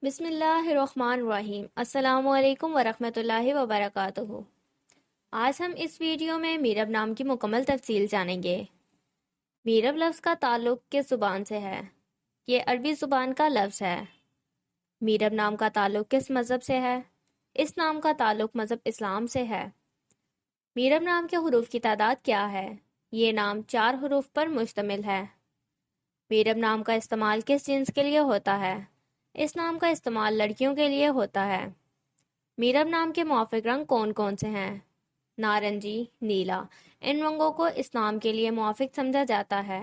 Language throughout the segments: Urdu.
بسم اللہ الرحمن الرحیم۔ السلام علیکم ورحمۃ اللہ وبرکاتہ۔ آج ہم اس ویڈیو میں میرب نام کی مکمل تفصیل جانیں گے۔ میرب لفظ کا تعلق کس زبان سے ہے؟ یہ عربی زبان کا لفظ ہے۔ میرب نام کا تعلق کس مذہب سے ہے؟ اس نام کا تعلق مذہب اسلام سے ہے۔ میرب نام کے حروف کی تعداد کیا ہے؟ یہ نام 4 حروف پر مشتمل ہے۔ میرب نام کا استعمال کس جنس کے لیے ہوتا ہے؟ اس نام کا استعمال لڑکیوں کے لیے ہوتا ہے۔ میرب نام کے موافق رنگ کون کون سے ہیں؟ نارنجی، نیلا۔ ان رنگوں کو اس نام کے لیے موافق سمجھا جاتا ہے۔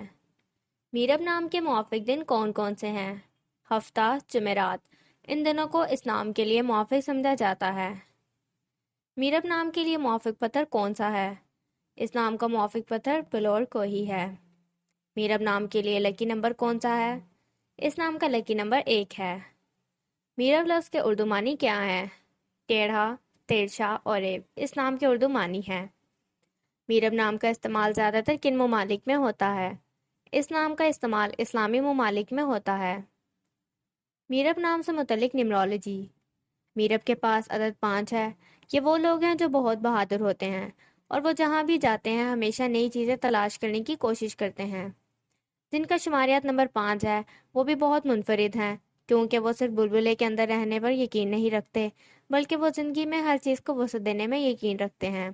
میرب نام کے موافق دن کون کون سے ہیں؟ ہفتہ، جمعرات۔ ان دنوں کو اس نام کے لیے موافق سمجھا جاتا ہے۔ میرب نام کے لیے موافق پتھر کون سا ہے؟ اس نام کا موافق پتھر بلور کو ہی ہے۔ میرب نام کے لیے لکی نمبر کون سا ہے؟ اس نام کا لکی نمبر 1 ہے۔ میرب لفظ کے اردو معنی کیا ہیں؟ ٹیڑھا، ترچھا اور عیب اس نام کے اردو معنی ہیں۔ میرب نام کا استعمال زیادہ تر کن ممالک میں ہوتا ہے؟ اس نام کا استعمال اسلامی ممالک میں ہوتا ہے۔ میرب نام سے متعلق نیمرولوجی۔ میرب کے پاس عدد 5 ہے۔ یہ وہ لوگ ہیں جو بہت بہادر ہوتے ہیں اور وہ جہاں بھی جاتے ہیں ہمیشہ نئی چیزیں تلاش کرنے کی کوشش کرتے ہیں۔ جن کا شماریات نمبر 5 ہے وہ بھی بہت منفرد ہیں، کیونکہ وہ صرف بلبلے کے اندر رہنے پر یقین نہیں رکھتے بلکہ وہ زندگی میں ہر چیز کو وسعت دینے میں یقین رکھتے ہیں۔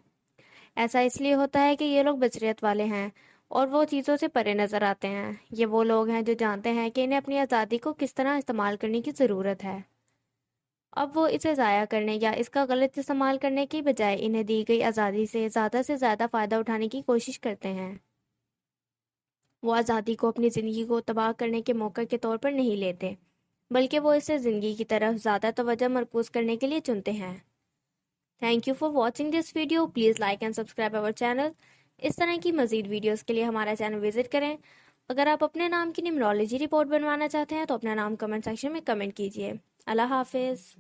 ایسا اس لیے ہوتا ہے کہ یہ لوگ بصیرت والے ہیں اور وہ چیزوں سے پرے نظر آتے ہیں۔ یہ وہ لوگ ہیں جو جانتے ہیں کہ انہیں اپنی آزادی کو کس طرح استعمال کرنے کی ضرورت ہے۔ اب وہ اسے ضائع کرنے یا اس کا غلط استعمال کرنے کی بجائے انہیں دی گئی آزادی سے زیادہ فائدہ اٹھانے کی کوشش کرتے ہیں۔ وہ آزادی کو اپنی زندگی کو تباہ کرنے کے موقع کے طور پر نہیں لیتے بلکہ وہ اسے زندگی کی طرف زیادہ توجہ مرکوز کرنے کے لیے چنتے ہیں۔ Thank you for watching this video. Please like and subscribe our channel. اس طرح کی مزید ویڈیوز کے لیے ہمارا چینل وزٹ کریں۔ اگر آپ اپنے نام کی نیمرولوجی رپورٹ بنوانا چاہتے ہیں تو اپنا نام کمنٹ سیکشن میں کمنٹ کیجیے۔ اللہ حافظ۔